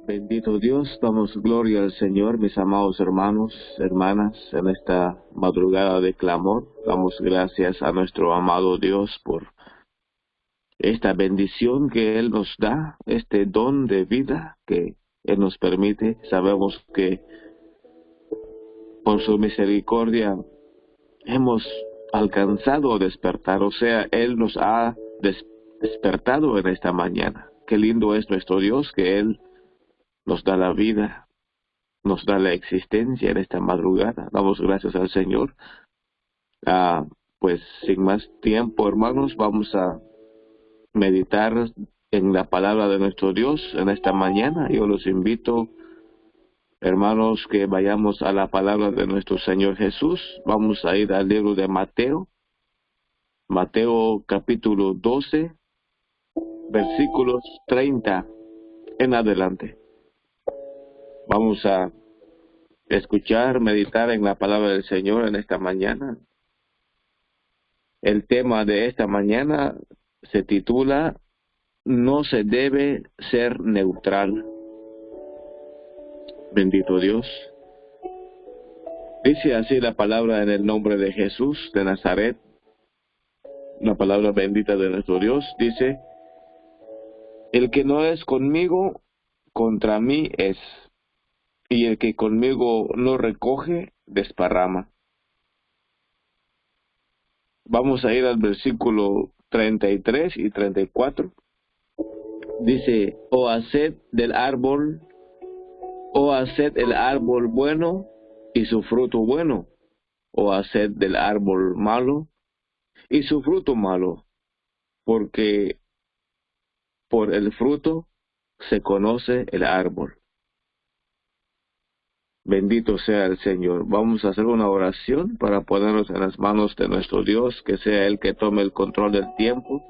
Bendito Dios, damos gloria al Señor, mis amados hermanos, hermanas, en esta madrugada de clamor. Damos gracias a nuestro amado Dios por esta bendición que Él nos da, este don de vida que Él nos permite. Sabemos que por su misericordia hemos alcanzado despertar, o sea, Él nos ha despertado en esta mañana. Qué lindo es nuestro Dios, que Él nos da la vida, nos da la existencia en esta madrugada. Damos gracias al Señor. Pues sin más tiempo, hermanos, vamos a meditar en la palabra de nuestro Dios en esta mañana. Yo los invito, hermanos, que vayamos a la palabra de nuestro Señor Jesús. Vamos a ir al libro de Mateo, Mateo capítulo 12, versículos 30 en adelante. Vamos a escuchar, meditar en la palabra del Señor en esta mañana. El tema de esta mañana se titula "No se debe ser neutral". Bendito Dios. Dice así la palabra en el nombre de Jesús de Nazaret, la palabra bendita de nuestro Dios. Dice: "El que no es conmigo, contra mí es, y el que conmigo no recoge, desparrama". Vamos a ir al versículo 33 y 34. Dice: haced el árbol bueno y su fruto bueno, o haced del árbol malo y su fruto malo, porque por el fruto se conoce el árbol. Bendito sea el Señor. Vamos a hacer una oración para ponernos en las manos de nuestro Dios, que sea Él que tome el control del tiempo.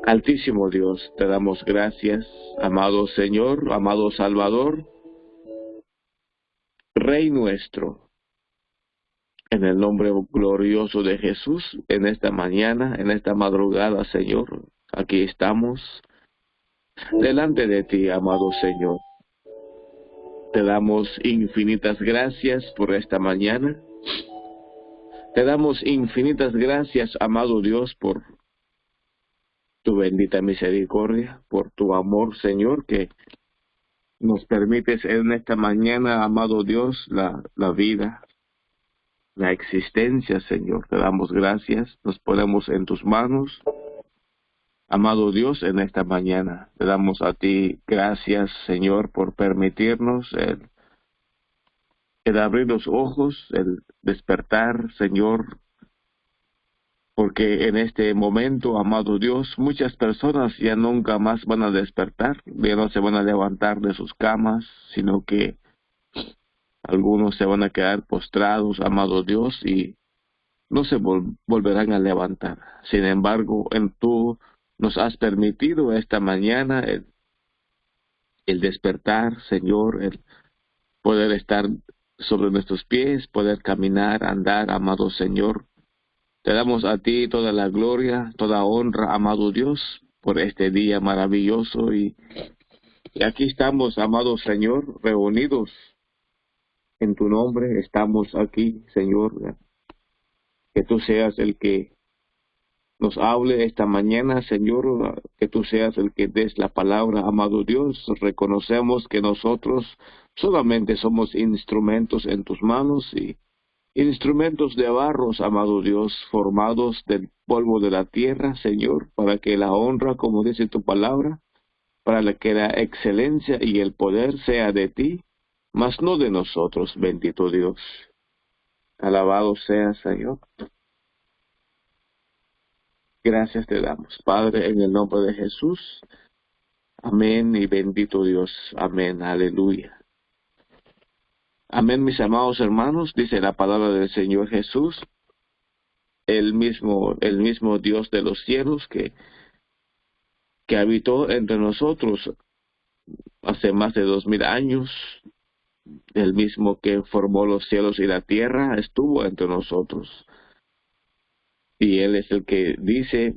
Altísimo Dios, te damos gracias, amado Señor, amado Salvador, Rey nuestro, en el nombre glorioso de Jesús, en esta mañana, en esta madrugada, Señor, aquí estamos delante de ti, amado Señor. Te damos infinitas gracias por esta mañana. Te damos infinitas gracias, amado Dios, por tu bendita misericordia, por tu amor, Señor, que nos permites en esta mañana, amado Dios, la vida, la existencia, Señor. Te damos gracias, nos ponemos en tus manos, amado Dios, en esta mañana. Te damos a ti gracias, Señor, por permitirnos el abrir los ojos, el despertar, Señor, porque en este momento, amado Dios, muchas personas ya nunca más van a despertar, ya no se van a levantar de sus camas, sino que algunos se van a quedar postrados, amado Dios, y no se volverán a levantar. Sin embargo, tú nos has permitido esta mañana el despertar, Señor, el poder estar sobre nuestros pies, poder caminar, andar, amado Señor. Te damos a ti toda la gloria, toda honra, amado Dios, por este día maravilloso. Y aquí estamos, amado Señor, reunidos en tu nombre. Estamos aquí, Señor. Que tú seas el que nos hable esta mañana, Señor. Que tú seas el que des la palabra, amado Dios. Reconocemos que nosotros solamente somos instrumentos en tus manos y instrumentos de barros, amado Dios, formados del polvo de la tierra, Señor, para que la honra, como dice tu palabra, para que la excelencia y el poder sea de ti, mas no de nosotros, bendito Dios. Alabado sea, Señor. Gracias te damos, Padre, en el nombre de Jesús. Amén y bendito Dios. Amén. Aleluya. Amén, mis amados hermanos, dice la palabra del Señor Jesús, el mismo Dios de los cielos que habitó entre nosotros hace más de 2000 años, el mismo que formó los cielos y la tierra, estuvo entre nosotros. Y Él es el que dice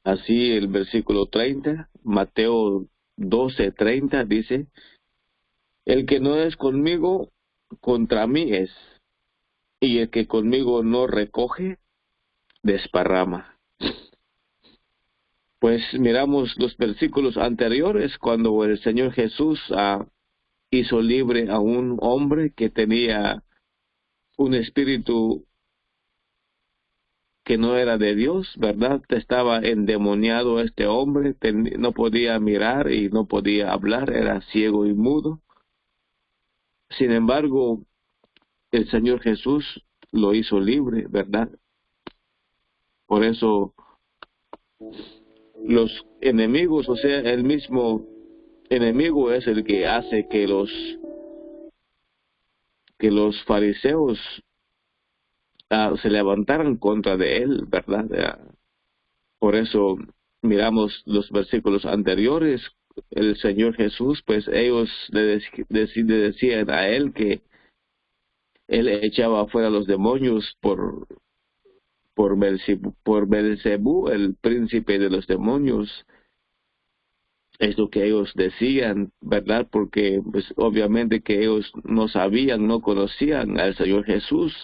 Así el versículo 30, Mateo 12:30 dice, el que no es conmigo, contra mí es, y el que conmigo no recoge, desparrama. Pues miramos los versículos anteriores cuando el Señor Jesús hizo libre a un hombre que tenía un espíritu que no era de Dios, ¿verdad? Estaba endemoniado este hombre, no podía mirar y no podía hablar, era ciego y mudo. Sin embargo, el Señor Jesús lo hizo libre, ¿verdad? Por eso los enemigos, o sea, el mismo enemigo es el que hace que los fariseos se levantaran contra de él, ¿verdad? Por eso miramos los versículos anteriores, el Señor Jesús, pues ellos le decían a él que él echaba afuera los demonios por Belcebú, el príncipe de los demonios. Es lo que ellos decían, ¿verdad? Porque pues obviamente que ellos no sabían, no conocían al Señor Jesús,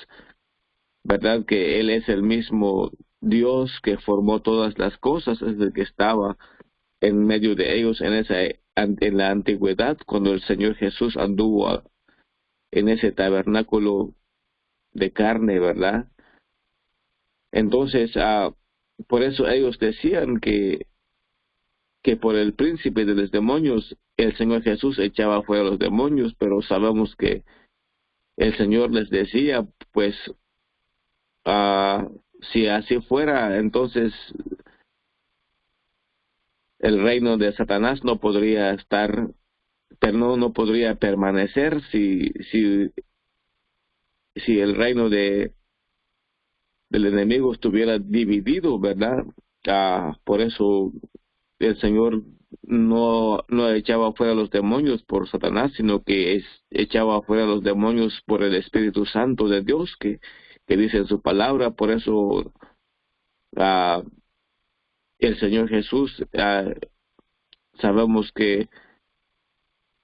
¿verdad? Que Él es el mismo Dios que formó todas las cosas, es el que estaba en medio de ellos en la antigüedad, cuando el Señor Jesús anduvo en ese tabernáculo de carne, ¿verdad? Entonces, por eso ellos decían que por el príncipe de los demonios, el Señor Jesús echaba fuera los demonios, pero sabemos que el Señor les decía, pues, si así fuera, entonces el reino de Satanás no podría estar, pero no podría permanecer si el reino del enemigo estuviera dividido, ¿verdad? Por eso el Señor no echaba fuera los demonios por Satanás, sino que echaba fuera los demonios por el Espíritu Santo de Dios, que dice en su palabra. Por eso el Señor Jesús, sabemos que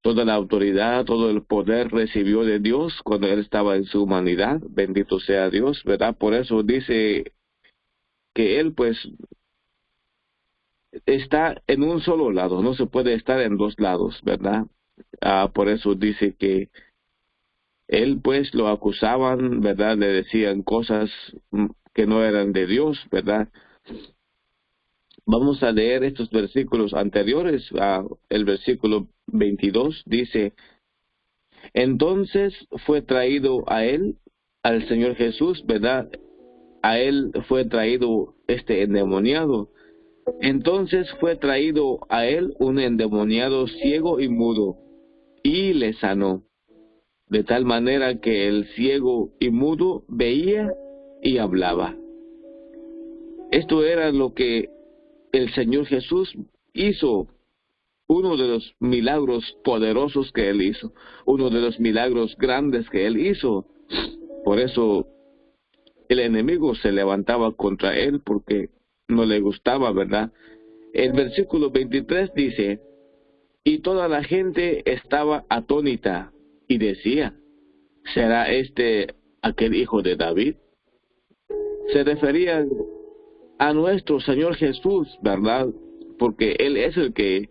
toda la autoridad, todo el poder recibió de Dios cuando Él estaba en su humanidad. Bendito sea Dios, ¿verdad? Por eso dice que Él pues está en un solo lado, no se puede estar en dos lados, ¿verdad? Por eso dice que Él pues lo acusaban, ¿verdad? Le decían cosas que no eran de Dios, ¿verdad? Vamos a leer estos versículos anteriores. El versículo 22 dice, entonces fue traído a él, al Señor Jesús, ¿verdad? A él fue traído este endemoniado. Entonces fue traído a él un endemoniado ciego y mudo, y le sanó, de tal manera que el ciego y mudo veía y hablaba. Esto era lo que el Señor Jesús hizo, uno de los milagros poderosos que Él hizo, uno de los milagros grandes que Él hizo. Por eso el enemigo se levantaba contra Él porque no le gustaba, ¿verdad? El versículo 23 dice, y toda la gente estaba atónita y decía, ¿será este aquel hijo de David? Se referían a nuestro Señor Jesús, ¿verdad? Porque Él es el que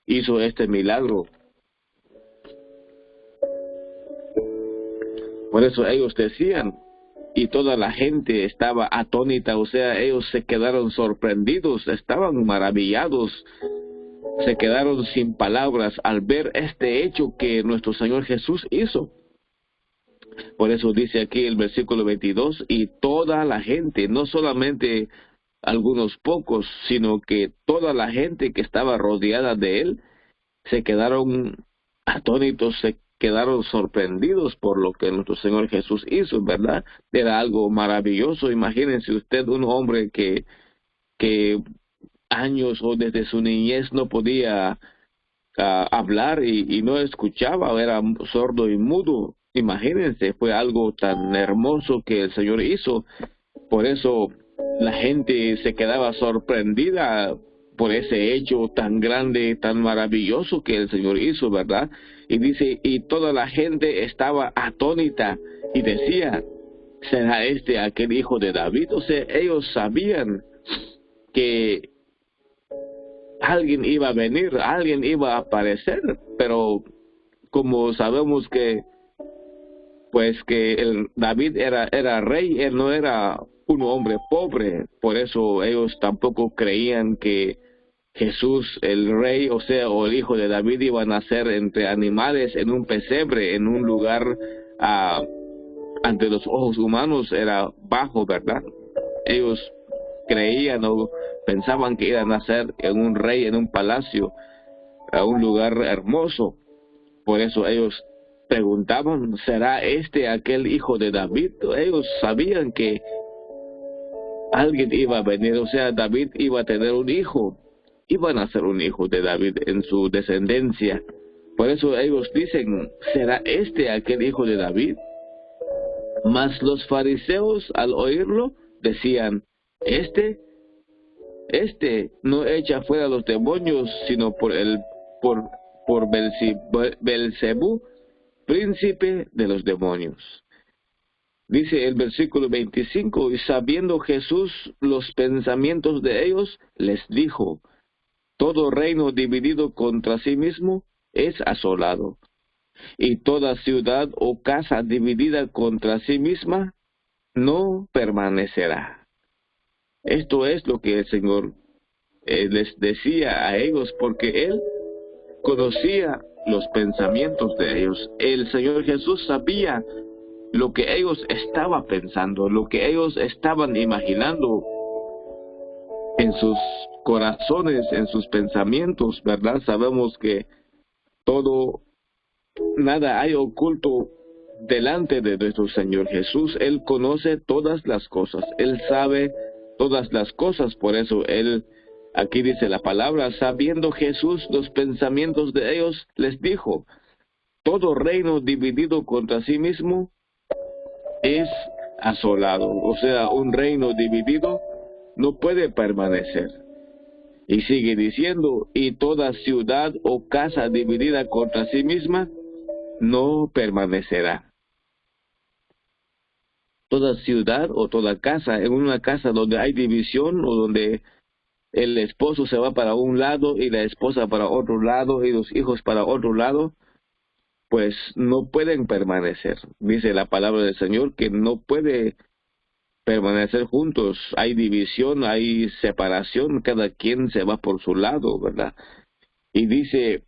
hizo este milagro. Por eso ellos decían, y toda la gente estaba atónita, o sea, ellos se quedaron sorprendidos, estaban maravillados, se quedaron sin palabras al ver este hecho que nuestro Señor Jesús hizo. Por eso dice aquí el versículo 22, y toda la gente, no solamente algunos pocos, sino que toda la gente que estaba rodeada de él, se quedaron atónitos, se quedaron sorprendidos por lo que nuestro Señor Jesús hizo, ¿verdad? Era algo maravilloso. Imagínense usted un hombre que años o desde su niñez no podía hablar y no escuchaba, era sordo y mudo. Imagínense, fue algo tan hermoso que el Señor hizo. Por eso la gente se quedaba sorprendida por ese hecho tan grande, tan maravilloso que el Señor hizo, ¿verdad? Y dice, y toda la gente estaba atónita y decía, ¿será este aquel hijo de David? O sea, ellos sabían que alguien iba a venir, alguien iba a aparecer, pero como sabemos que pues que el David era rey, él no era un hombre pobre, por eso ellos tampoco creían que Jesús, el rey, o sea, o el hijo de David, iba a nacer entre animales en un pesebre, en un lugar ante los ojos humanos era bajo, ¿verdad? Ellos creían o pensaban que iba a nacer en un rey, en un palacio, a un lugar hermoso. Por eso ellos preguntaban, ¿será este aquel hijo de David? Ellos sabían que alguien iba a venir, o sea, David iba a tener un hijo, iba a nacer un hijo de David en su descendencia. Por eso ellos dicen, ¿será este aquel hijo de David? Mas los fariseos al oírlo decían, este no echa fuera los demonios, sino por Belcebú, príncipe de los demonios. Dice el versículo 25, y sabiendo Jesús los pensamientos de ellos, les dijo, todo reino dividido contra sí mismo es asolado, y toda ciudad o casa dividida contra sí misma no permanecerá. Esto es lo que el Señor les decía a ellos, porque Él conocía los pensamientos de ellos. El Señor Jesús sabía lo que ellos estaban pensando, lo que ellos estaban imaginando en sus corazones, en sus pensamientos, ¿verdad? Sabemos que nada hay oculto delante de nuestro Señor Jesús. Él conoce todas las cosas, Él sabe todas las cosas, por eso Él, aquí dice la palabra, sabiendo Jesús los pensamientos de ellos, les dijo, todo reino dividido contra sí mismo es asolado, o sea, un reino dividido no puede permanecer. Y sigue diciendo, y toda ciudad o casa dividida contra sí misma no permanecerá. Toda ciudad o toda casa, en una casa donde hay división o donde el esposo se va para un lado y la esposa para otro lado y los hijos para otro lado, pues no pueden permanecer. Dice la palabra del Señor que no puede permanecer juntos. Hay división, hay separación, cada quien se va por su lado, ¿verdad? Y dice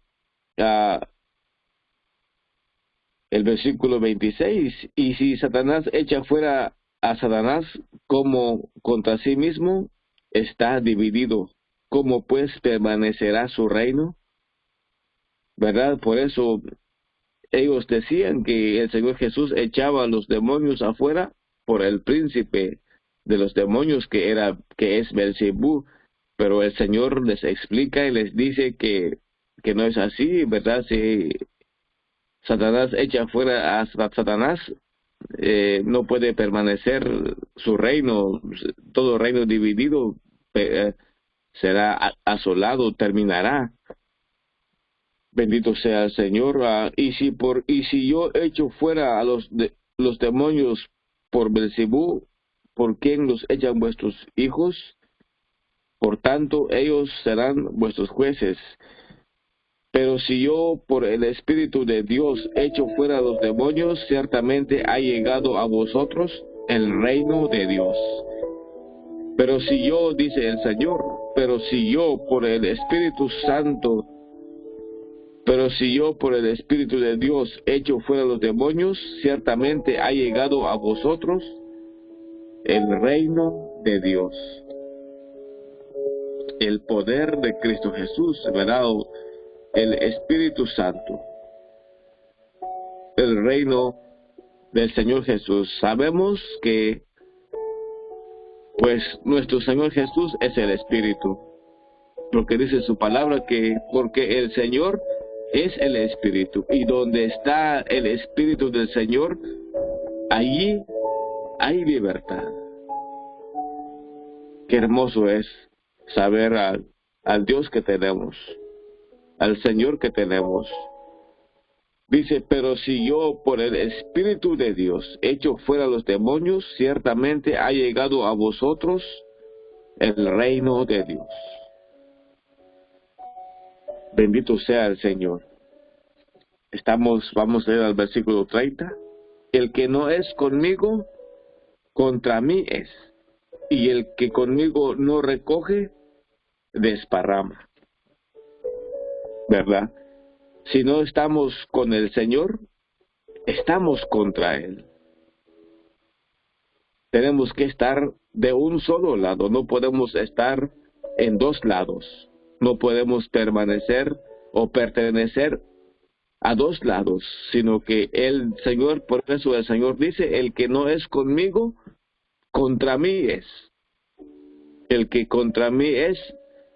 el versículo 26, y si Satanás echa fuera a Satanás como contra sí mismo, está dividido. ¿Cómo pues permanecerá su reino? ¿Verdad? Por eso ellos decían que el Señor Jesús echaba a los demonios afuera por el príncipe de los demonios que es Belcebú, pero el Señor les explica y les dice que no es así, ¿verdad? Si Satanás echa fuera a Satanás, no puede permanecer su reino, todo reino dividido será asolado, terminará. Bendito sea el Señor. Y si yo echo fuera a los demonios por Belcebú, ¿por quién los echan vuestros hijos? Por tanto, ellos serán vuestros jueces. Pero si yo por el Espíritu de Dios echo fuera a los demonios, ciertamente ha llegado a vosotros el reino de Dios. Pero si yo, dice el Señor, pero si yo por el Espíritu de Dios echo fuera a los demonios, ciertamente ha llegado a vosotros el reino de Dios. El poder de Cristo Jesús, ¿verdad? El Espíritu Santo, el reino del Señor Jesús. Sabemos que pues nuestro Señor Jesús es el Espíritu, porque dice su palabra que porque el Señor es el Espíritu, y donde está el Espíritu del Señor, allí hay libertad. Qué hermoso es saber al Dios que tenemos, al Señor que tenemos. Dice, pero si yo por el Espíritu de Dios echo fuera los demonios, ciertamente ha llegado a vosotros el reino de Dios. Bendito sea el Señor. Vamos a leer al versículo 30. El que no es conmigo, contra mí es. Y el que conmigo no recoge, desparrama. ¿Verdad? Si no estamos con el Señor, estamos contra Él. Tenemos que estar de un solo lado, no podemos estar en dos lados. No podemos permanecer o pertenecer a dos lados, sino que el Señor, por eso el Señor dice, el que no es conmigo, contra mí es. El que contra mí es,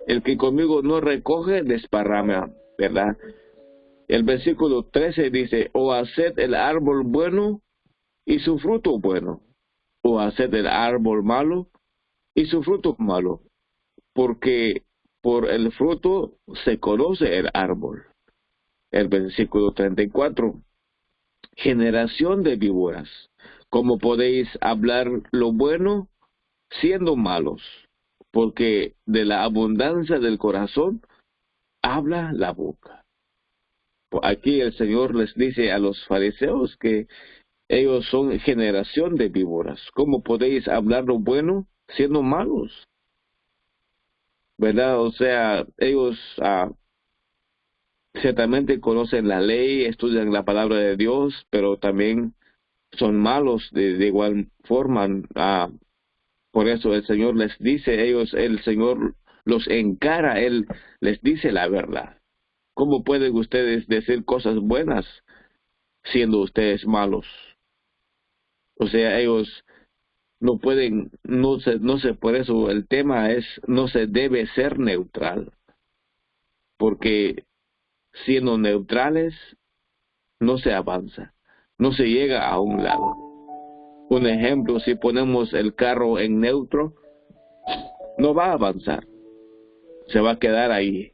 el que conmigo no recoge, desparrama, ¿verdad? El versículo 13 dice, o haced el árbol bueno y su fruto bueno, o haced el árbol malo y su fruto malo, porque por el fruto se conoce el árbol. El versículo 34, generación de víboras, ¿cómo podéis hablar lo bueno siendo malos? Porque de la abundancia del corazón habla la boca. Aquí el Señor les dice a los fariseos que ellos son generación de víboras. ¿Cómo podéis hablar lo bueno siendo malos? ¿Verdad? O sea, ellos ciertamente conocen la ley, estudian la palabra de Dios, pero también son malos de igual forma. Por eso el Señor les dice, el Señor los encara, Él les dice la verdad. ¿Cómo pueden ustedes decir cosas buenas siendo ustedes malos? O sea, ellos no pueden, no sé, por eso el tema es, no se debe ser neutral, porque siendo neutrales no se avanza, no se llega a un lado. Un ejemplo, si ponemos el carro en neutro, no va a avanzar, se va a quedar ahí.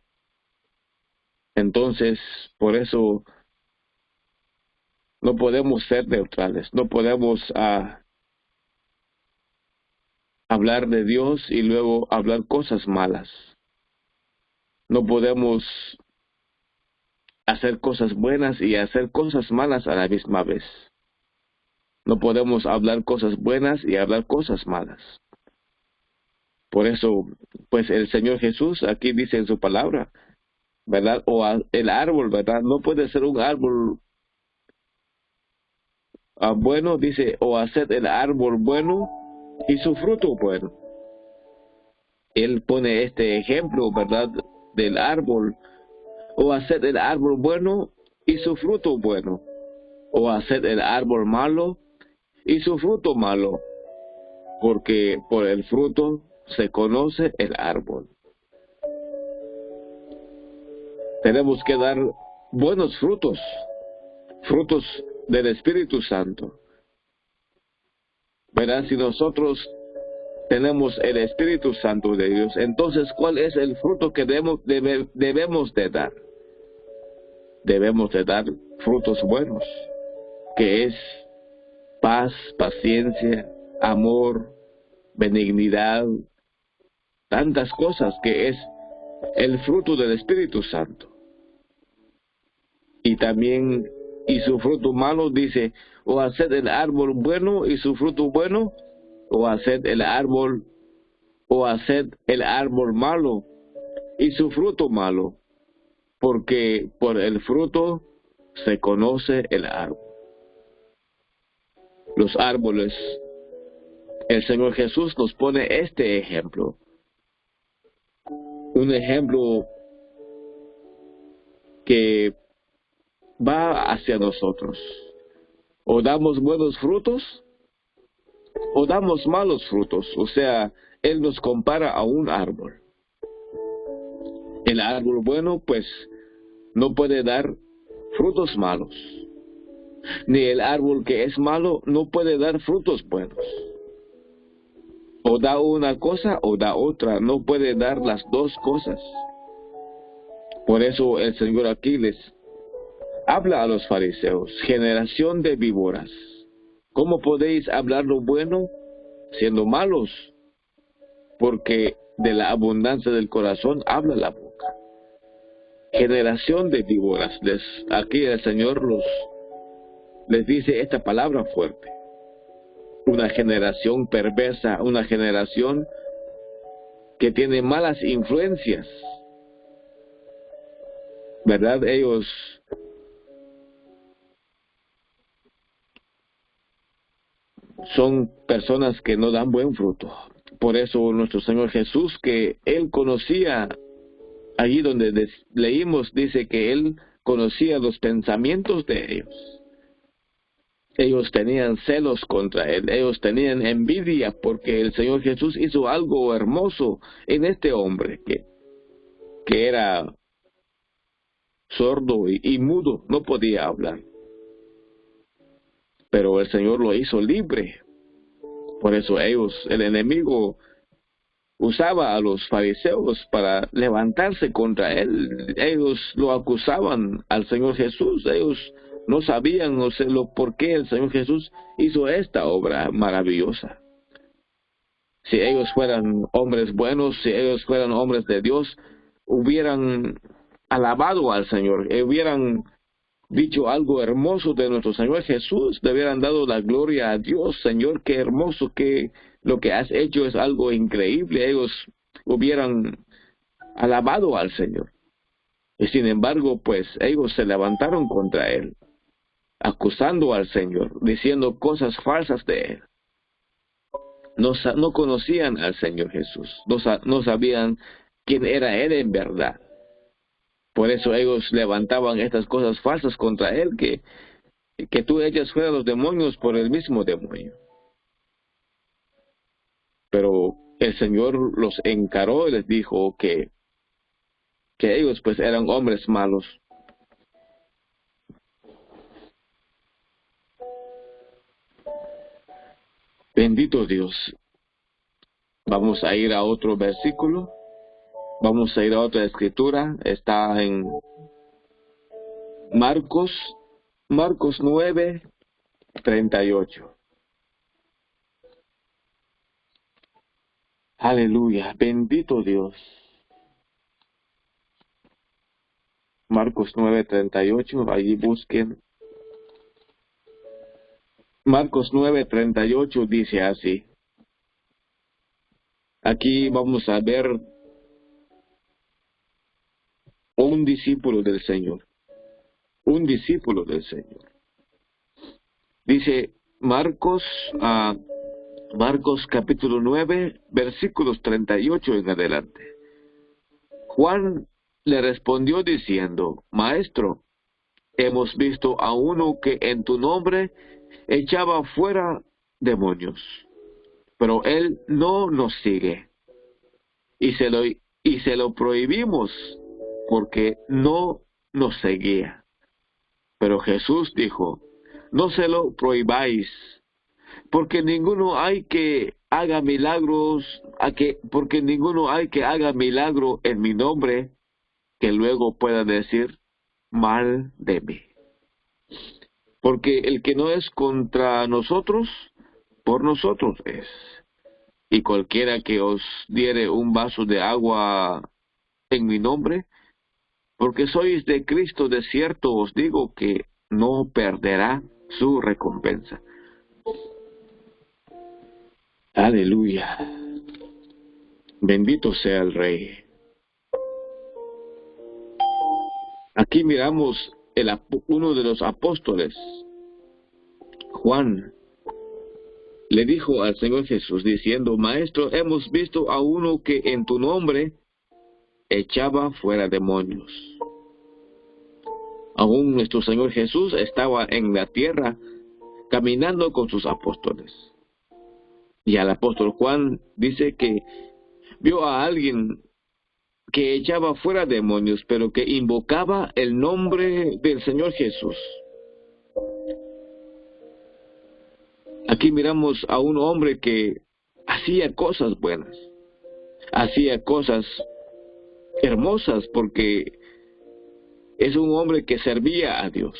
Entonces, por eso no podemos ser neutrales, no podemos hablar de Dios y luego hablar cosas malas. No podemos hacer cosas buenas y hacer cosas malas a la misma vez. No podemos hablar cosas buenas y hablar cosas malas. Por eso, pues el Señor Jesús aquí dice en su palabra, ¿verdad? El árbol, ¿verdad? No puede ser un árbol bueno, dice, o hacer el árbol bueno y su fruto bueno. Él pone este ejemplo, ¿verdad? Del árbol, o hacer el árbol bueno y su fruto bueno, o hacer el árbol malo y su fruto malo, porque por el fruto se conoce el árbol. Tenemos que dar buenos frutos, frutos del Espíritu Santo. ¿Verdad? Si nosotros tenemos el Espíritu Santo de Dios, entonces ¿cuál es el fruto que debemos de dar? Debemos de dar frutos buenos, que es paz, paciencia, amor, benignidad, tantas cosas que es el fruto del Espíritu Santo. Y también, y su fruto malo dice, o haced el árbol bueno y su fruto bueno, o haced el árbol malo y su fruto malo, porque por el fruto se conoce el árbol. Los árboles, el Señor Jesús nos pone este ejemplo. Un ejemplo que va hacia nosotros. O damos buenos frutos, o damos malos frutos. O sea, Él nos compara a un árbol. El árbol bueno, pues, no puede dar frutos malos. Ni el árbol que es malo no puede dar frutos buenos. O da una cosa o da otra. No puede dar las dos cosas. Por eso el Señor aquí les habla a los fariseos: generación de víboras, ¿cómo podéis hablar lo bueno siendo malos? Porque de la abundancia del corazón habla la boca. Generación de víboras. Aquí el Señor les dice esta palabra fuerte. Una generación perversa, una generación que tiene malas influencias, ¿verdad? Ellos son personas que no dan buen fruto. Por eso nuestro Señor Jesús, que Él conocía, allí donde leímos, dice que Él conocía los pensamientos de ellos. Ellos tenían celos contra Él, ellos tenían envidia porque el Señor Jesús hizo algo hermoso en este hombre que era sordo y mudo, no podía hablar. Pero el Señor lo hizo libre. Por eso el enemigo usaba a los fariseos para levantarse contra Él. Ellos lo acusaban al Señor Jesús. Ellos no sabían, no sé por qué el Señor Jesús hizo esta obra maravillosa. Si ellos fueran hombres buenos, si ellos fueran hombres de Dios, hubieran alabado al Señor, hubieran dicho algo hermoso de nuestro Señor Jesús, le hubieran dado la gloria a Dios. Señor, qué hermoso, que lo que has hecho es algo increíble. Ellos hubieran alabado al Señor. Y sin embargo, pues ellos se levantaron contra Él, acusando al Señor, diciendo cosas falsas de Él. No conocían al Señor Jesús, no sabían quién era Él en verdad. Por eso ellos levantaban estas cosas falsas contra Él, que tú echas fuera los demonios por el mismo demonio. Pero el Señor los encaró y les dijo que ellos pues eran hombres malos. Bendito Dios. Vamos a ir a otro versículo. Vamos a ir a otra escritura. Está en Marcos 9:38. Aleluya. Bendito Dios. Marcos 9:38. Allí busquen. Marcos 9:38 dice así. Aquí vamos a ver un discípulo del Señor. Un discípulo del Señor. Dice Marcos capítulo 9, versículos 38 en adelante. Juan le respondió diciendo: Maestro, hemos visto a uno que en tu nombre echaba fuera demonios, pero él no nos sigue, y se lo prohibimos porque no nos seguía. Pero Jesús dijo: No se lo prohibáis, porque ninguno hay que haga milagro en mi nombre que luego pueda decir mal de mí. Porque el que no es contra nosotros, por nosotros es. Y cualquiera que os diere un vaso de agua en mi nombre, porque sois de Cristo, de cierto os digo que no perderá su recompensa. Aleluya. Bendito sea el Rey. Aquí miramos uno de los apóstoles, Juan, le dijo al Señor Jesús diciendo: Maestro, hemos visto a uno que en tu nombre echaba fuera demonios. Aún nuestro Señor Jesús estaba en la tierra caminando con sus apóstoles. Y al apóstol Juan dice que vio a alguien que echaba fuera demonios, pero que invocaba el nombre del Señor Jesús. Aquí miramos a un hombre que hacía cosas buenas, hacía cosas hermosas, porque es un hombre que servía a Dios.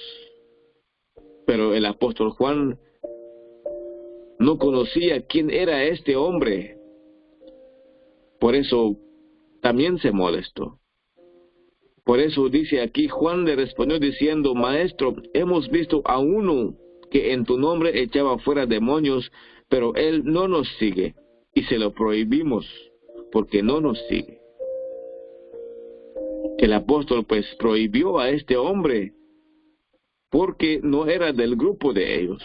Pero el apóstol Juan no conocía quién era este hombre. Por eso también se molestó. Por eso dice aquí, Juan le respondió diciendo: Maestro, hemos visto a uno que en tu nombre echaba fuera demonios, pero él no nos sigue, y se lo prohibimos, porque no nos sigue. El apóstol pues prohibió a este hombre, porque no era del grupo de ellos.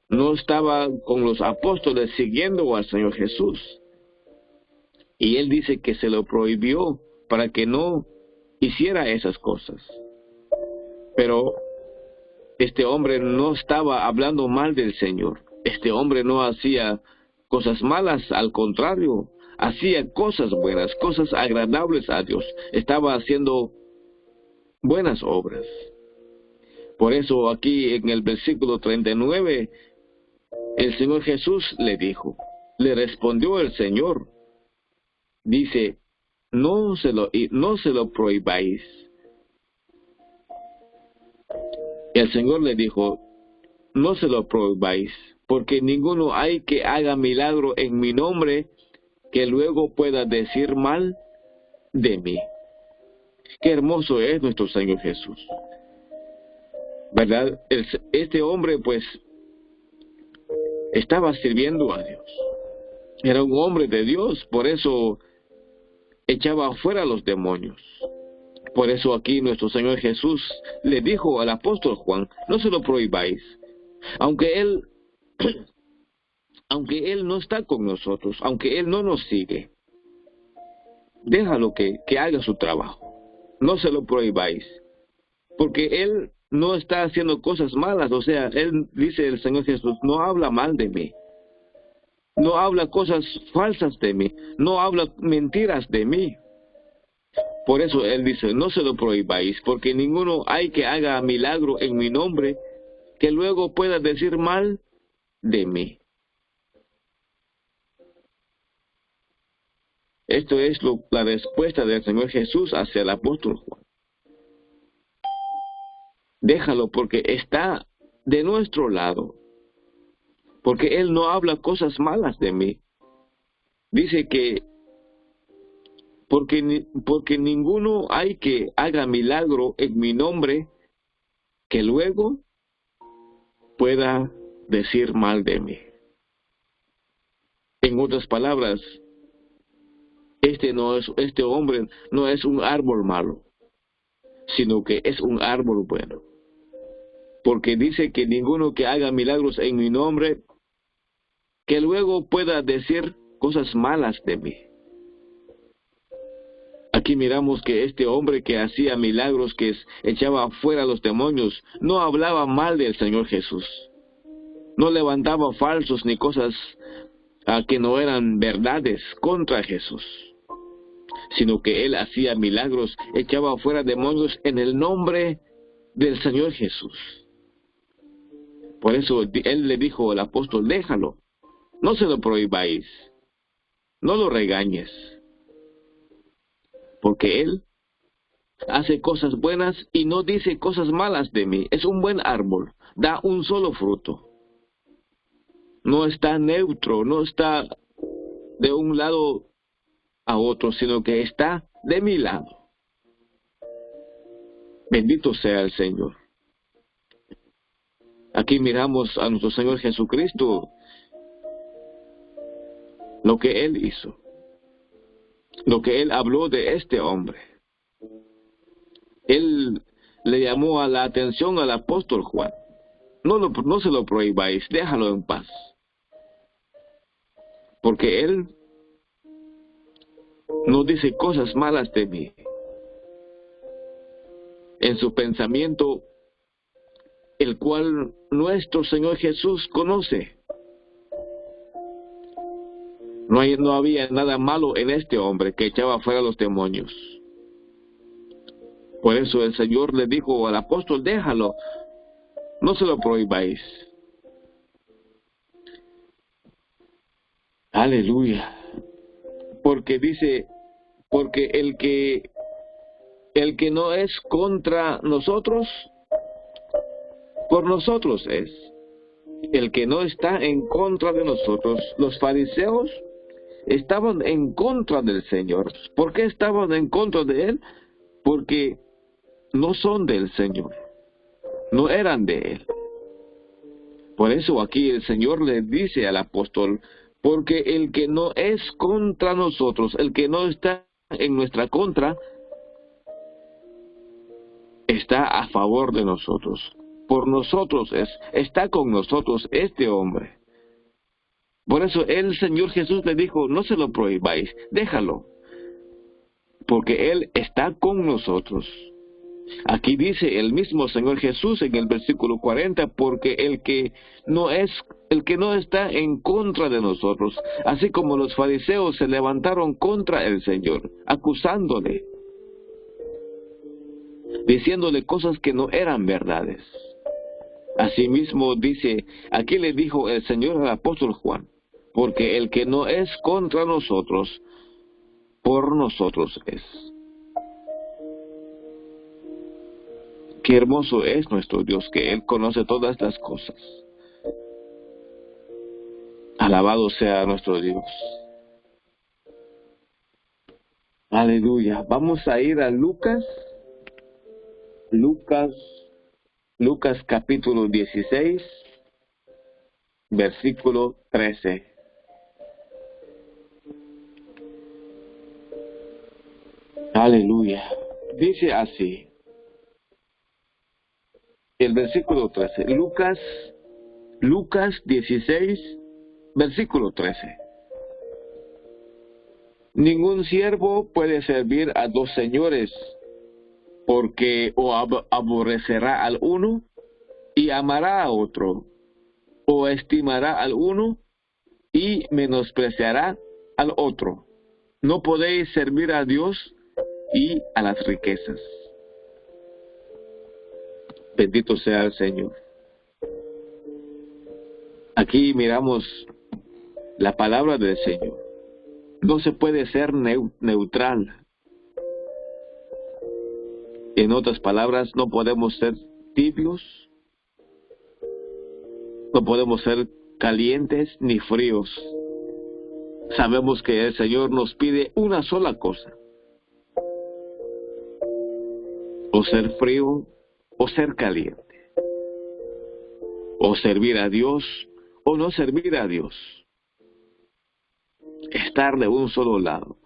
No estaba con los apóstoles siguiendo al Señor Jesús. Y él dice que se lo prohibió para que no hiciera esas cosas. Pero este hombre no estaba hablando mal del Señor. Este hombre no hacía cosas malas, al contrario, hacía cosas buenas, cosas agradables a Dios. Estaba haciendo buenas obras. Por eso aquí en el versículo 39, el Señor Jesús le respondió el Señor, dice: no se lo prohibáis. El Señor le dijo: no se lo prohibáis, porque ninguno hay que haga milagro en mi nombre que luego pueda decir mal de mí. Qué hermoso es nuestro Señor Jesús, ¿verdad? Este hombre pues estaba sirviendo a Dios. Era un hombre de Dios, por eso echaba afuera a los demonios. Por eso aquí nuestro Señor Jesús le dijo al apóstol Juan: no se lo prohibáis. Aunque Él no está con nosotros, aunque Él no nos sigue, déjalo que haga su trabajo. No se lo prohibáis. Porque Él no está haciendo cosas malas. O sea, Él, dice el Señor Jesús, no habla mal de mí. No habla cosas falsas de mí. No habla mentiras de mí. Por eso Él dice: no se lo prohibáis, porque ninguno hay que haga milagro en mi nombre que luego pueda decir mal de mí. Esto es la respuesta del Señor Jesús hacia el apóstol Juan. Déjalo, porque está de nuestro lado. Porque Él no habla cosas malas de mí. Dice que porque ninguno hay que haga milagro en mi nombre que luego pueda decir mal de mí. En otras palabras, este hombre no es un árbol malo, sino que es un árbol bueno. Porque dice que ninguno que haga milagros en mi nombre que luego pueda decir cosas malas de mí. Aquí miramos que este hombre que hacía milagros, que echaba afuera a los demonios, no hablaba mal del Señor Jesús. No levantaba falsos ni cosas que no eran verdades contra Jesús, sino que él hacía milagros, echaba afuera demonios en el nombre del Señor Jesús. Por eso él le dijo al apóstol: déjalo, no se lo prohibáis, no lo regañes, porque él hace cosas buenas y no dice cosas malas de mí. Es un buen árbol, da un solo fruto. No está neutro, no está de un lado a otro, sino que está de mi lado. Bendito sea el Señor. Aquí miramos a nuestro Señor Jesucristo, lo que Él hizo, lo que Él habló de este hombre. Él le llamó a la atención al apóstol Juan: no se lo prohibáis, déjalo en paz. Porque Él no dice cosas malas de mí. En su pensamiento, el cual nuestro Señor Jesús conoce. No había nada malo en este hombre que echaba fuera los demonios. Por eso el Señor le dijo al apóstol: déjalo, no se lo prohibáis. Aleluya. Porque dice, porque el que no es contra nosotros, por nosotros es. El que no está en contra de nosotros. Los fariseos estaban en contra del Señor. ¿Por qué estaban en contra de Él? Porque no son del Señor. No eran de Él. Por eso aquí el Señor le dice al apóstol, porque el que no es contra nosotros, el que no está en nuestra contra, está a favor de nosotros. Por nosotros está con nosotros este hombre. Por eso el Señor Jesús le dijo, no se lo prohibáis, déjalo, porque Él está con nosotros. Aquí dice el mismo Señor Jesús en el versículo 40, porque el que no está en contra de nosotros, así como los fariseos se levantaron contra el Señor, acusándole, diciéndole cosas que no eran verdades. Asimismo dice, aquí le dijo el Señor al apóstol Juan, porque el que no es contra nosotros, por nosotros es. Qué hermoso es nuestro Dios, que Él conoce todas las cosas. Alabado sea nuestro Dios. Aleluya. Vamos a ir a Lucas capítulo 16, versículo 13. Aleluya. Dice así. El versículo 13. Lucas 16, versículo 13. Ningún siervo puede servir a dos señores, porque o aborrecerá al uno y amará a otro, o estimará al uno y menospreciará al otro. No podéis servir a Dios y a las riquezas. Bendito sea el Señor. Aquí miramos la palabra del Señor. No se puede ser neutral. En otras palabras, no podemos ser tibios, no podemos ser calientes ni fríos. Sabemos que el Señor nos pide una sola cosa: o ser frío o ser caliente, o servir a Dios o no servir a Dios. Estar de un solo lado.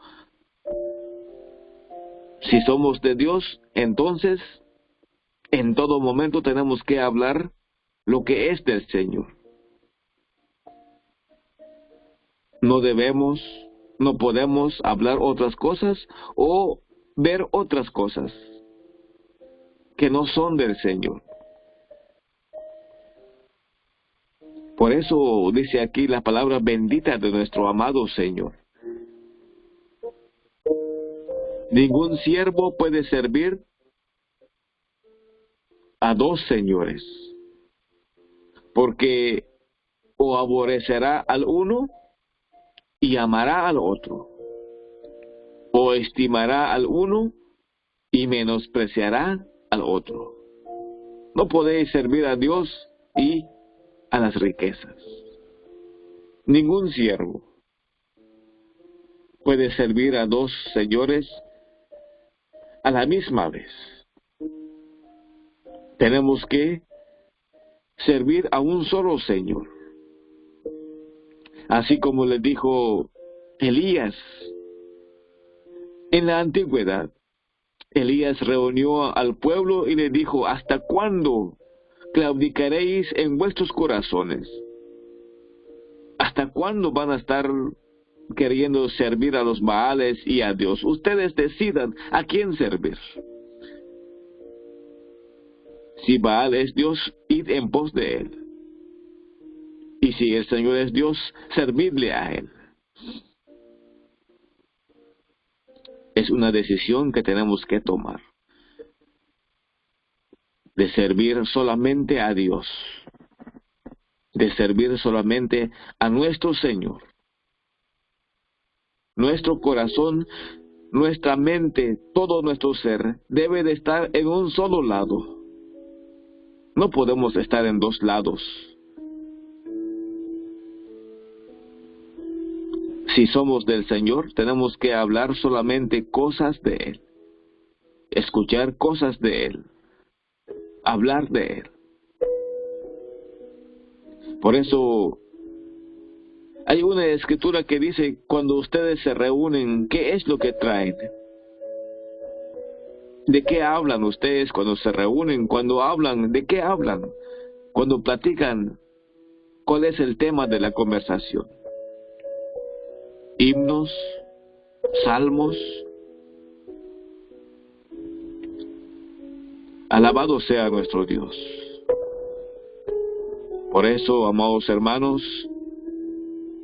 Si somos de Dios, entonces en todo momento tenemos que hablar lo que es del Señor. No podemos hablar otras cosas o ver otras cosas que no son del Señor. Por eso dice aquí la palabra bendita de nuestro amado Señor. Ningún siervo puede servir a dos señores, porque o aborrecerá al uno y amará al otro, o estimará al uno y menospreciará al otro. No podéis servir a Dios y a las riquezas. Ningún siervo puede servir a dos señores a la misma vez. Tenemos que servir a un solo Señor. Así como le dijo Elías en la antigüedad. Elías reunió al pueblo y le dijo: ¿hasta cuándo claudicaréis en vuestros corazones? ¿Hasta cuándo van a estar queriendo servir a los Baales y a Dios? Ustedes decidan a quién servir. Si Baal es Dios, id en pos de él. Y si el Señor es Dios, servidle a Él. Es una decisión que tenemos que tomar. De servir solamente a Dios. De servir solamente a nuestro Señor. nuestro corazón, nuestra mente, todo nuestro ser debe de estar en un solo lado. No podemos estar en dos lados. Si somos del Señor, tenemos que hablar solamente cosas de Él, escuchar cosas de Él, hablar de Él. Por eso hay una escritura que dice, cuando ustedes se reúnen, ¿qué es lo que traen? ¿De qué hablan ustedes cuando se reúnen? Cuando hablan, ¿de qué hablan? Cuando platican, ¿cuál es el tema de la conversación? Himnos, salmos. Alabado sea nuestro Dios. Por eso, amados hermanos,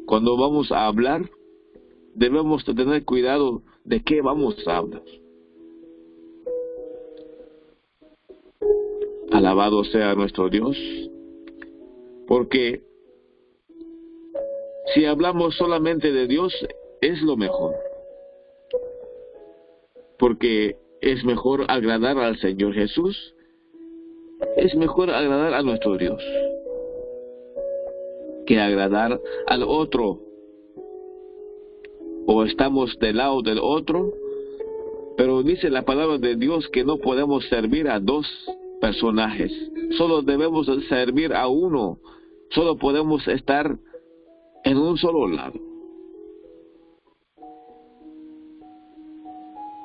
cuando vamos a hablar, debemos tener cuidado de qué vamos a hablar. Alabado sea nuestro Dios, porque si hablamos solamente de Dios, es lo mejor. Porque es mejor agradar al Señor Jesús, es mejor agradar a nuestro Dios, que agradar al otro. O estamos del lado del otro, pero dice la palabra de Dios que no podemos servir a dos personajes, solo debemos servir a uno, solo podemos estar en un solo lado.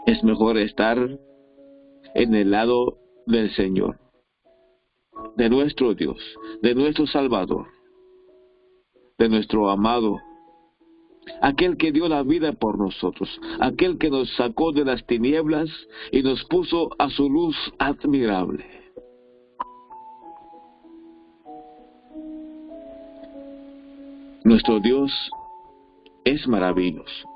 Es mejor estar en el lado del Señor, de nuestro Dios, de nuestro Salvador, de nuestro amado, aquel que dio la vida por nosotros, aquel que nos sacó de las tinieblas y nos puso a su luz admirable. Nuestro Dios es maravilloso.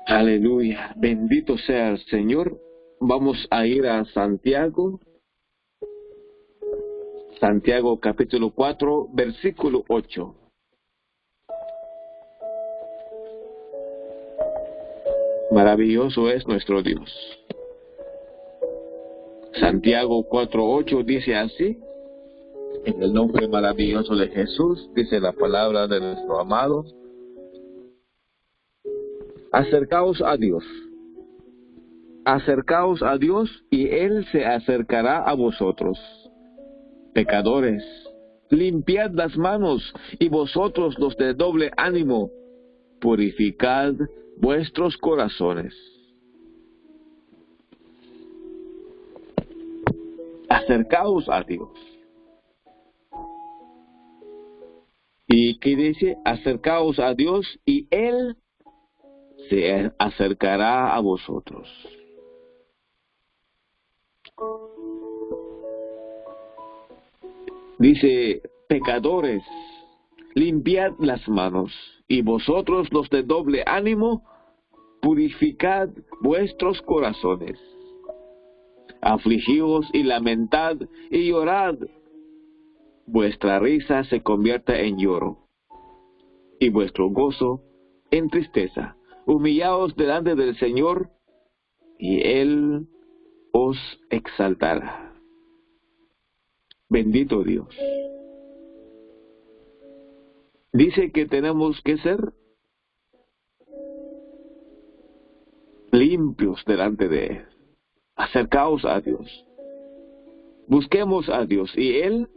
Aleluya, bendito sea el Señor. Vamos a ir a Santiago. Santiago capítulo 4, versículo 8. Maravilloso es nuestro Dios. Santiago 4:8 dice así: en el nombre maravilloso de Jesús, dice la palabra de nuestro amado, acercaos a Dios y Él se acercará a vosotros. Pecadores, limpiad las manos, y vosotros los de doble ánimo, purificad vuestros corazones. Acercaos a Dios. ¿Y qué dice? Acercaos a Dios y Él se acercará a vosotros. Dice, pecadores, limpiad las manos, y vosotros los de doble ánimo, purificad vuestros corazones. Afligíos y lamentad y llorad. Vuestra risa se convierta en lloro, y vuestro gozo en tristeza. Humillaos delante del Señor, y Él os exaltará. Bendito Dios. Dice que tenemos que ser limpios delante de Él. Acercaos a Dios. Busquemos a Dios y Él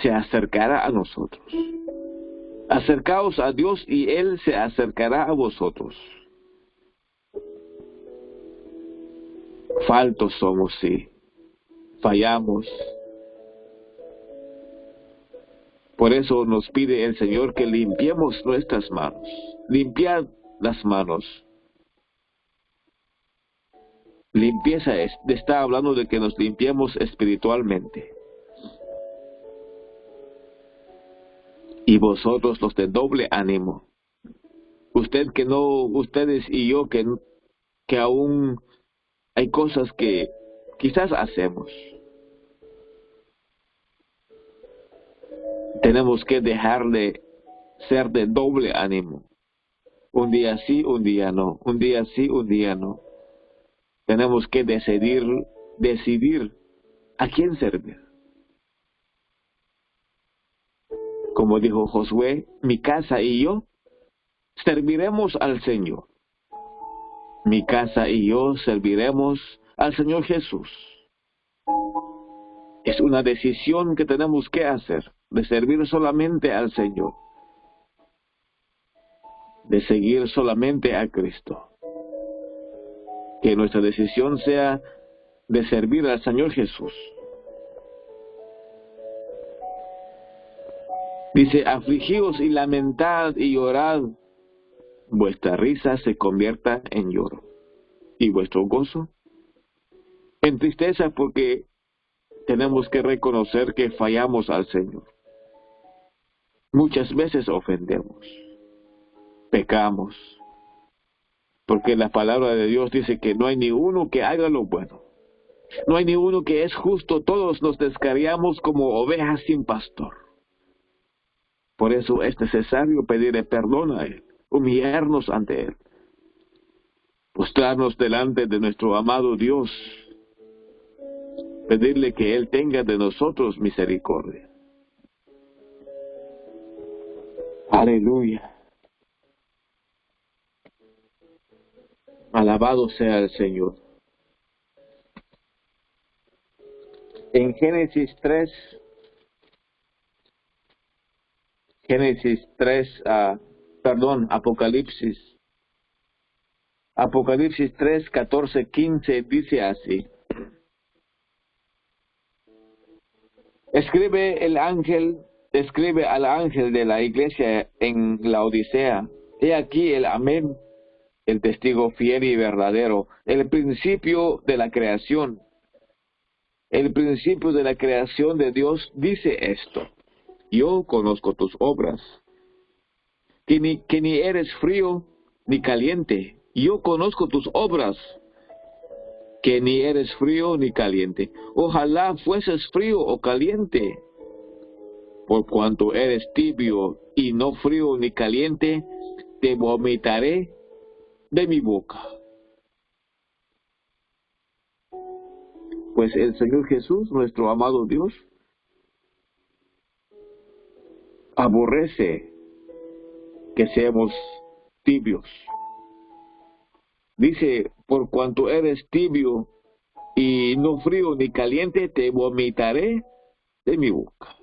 se acercará a nosotros. Acercaos a Dios y Él se acercará a vosotros. Faltos somos, sí. Fallamos. Por eso nos pide el Señor que limpiemos nuestras manos. Limpiad las manos. Limpieza está hablando de que nos limpiemos espiritualmente. Y vosotros los de doble ánimo. Ustedes y yo que aún hay cosas que quizás hacemos. Tenemos que dejar de ser de doble ánimo. Un día sí, un día no. Un día sí, un día no. Tenemos que decidir a quién servir. Como dijo Josué, mi casa y yo serviremos al Señor. Mi casa y yo serviremos al Señor Jesús. Es una decisión que tenemos que hacer, de servir solamente al Señor, de seguir solamente a Cristo. Que nuestra decisión sea de servir al Señor Jesús. Dice, afligíos y lamentad y llorad, vuestra risa se convierta en lloro, y vuestro gozo en tristeza, porque tenemos que reconocer que fallamos al Señor. Muchas veces ofendemos, pecamos, porque la palabra de Dios dice que no hay ni uno que haga lo bueno. No hay ni uno que es justo, todos nos descarriamos como ovejas sin pastor. Por eso es necesario pedirle perdón a Él, humillarnos ante Él, postrarnos delante de nuestro amado Dios, pedirle que Él tenga de nosotros misericordia. Aleluya. Alabado sea el Señor. En Apocalipsis 3, 14, 15 dice así. Escribe al ángel de la iglesia en la Odisea. He aquí el amén, el testigo fiel y verdadero, el principio de la creación. El principio de la creación de Dios dice esto: yo conozco tus obras, que ni eres frío ni caliente. Yo conozco tus obras, que ni eres frío ni caliente. Ojalá fueses frío o caliente. Por cuanto eres tibio y no frío ni caliente, te vomitaré de mi boca. Pues el Señor Jesús, nuestro amado Dios, aborrece que seamos tibios. Dice, por cuanto eres tibio y no frío ni caliente, te vomitaré de mi boca.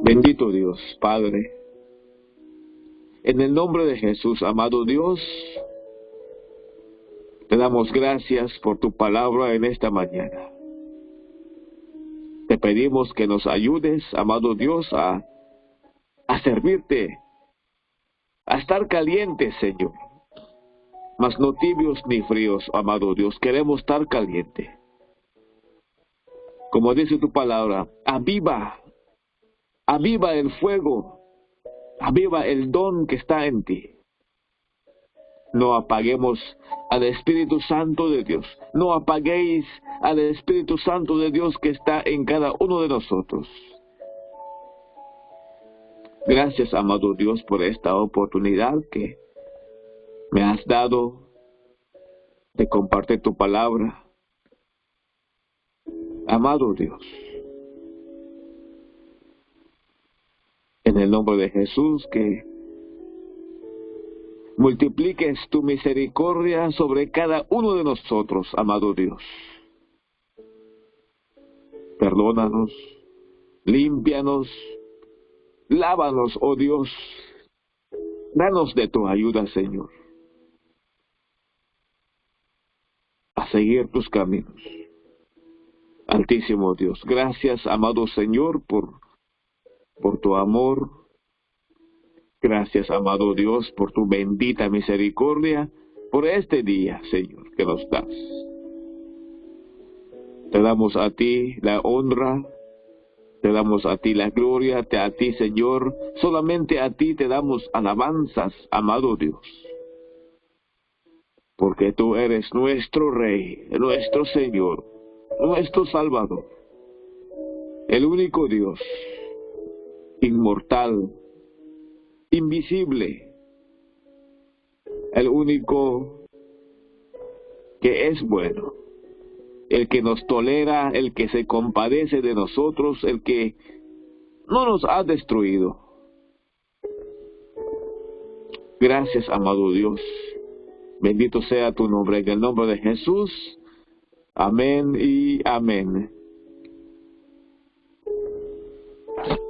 Bendito Dios, Padre, en el nombre de Jesús, amado Dios, te damos gracias por tu palabra en esta mañana. Te pedimos que nos ayudes, amado Dios, a servirte, a estar calientes, Señor, mas no tibios ni fríos, amado Dios. Queremos estar caliente. Como dice tu palabra, aviva el fuego, aviva el don que está en ti. No apaguemos al Espíritu Santo de Dios. No apaguéis al Espíritu Santo de Dios que está en cada uno de nosotros. Gracias, amado Dios, por esta oportunidad que me has dado de compartir tu palabra. Amado Dios, en el nombre de Jesús, que multipliques tu misericordia sobre cada uno de nosotros, amado Dios. Perdónanos, límpianos, lávanos, oh Dios. Danos de tu ayuda, Señor, a seguir tus caminos. Altísimo Dios, gracias, amado Señor, por tu amor. Gracias, amado Dios, por tu bendita misericordia, por este día, Señor, que nos das. Te damos a ti la honra, te damos a ti la gloria, a ti, Señor, solamente a ti te damos alabanzas, amado Dios. Porque tú eres nuestro Rey, nuestro Señor, nuestro Salvador, el único Dios, inmortal, invisible, el único que es bueno, el que nos tolera, el que se compadece de nosotros, el que no nos ha destruido. Gracias, amado Dios. Bendito sea tu nombre, en el nombre de Jesús. Amén y amén.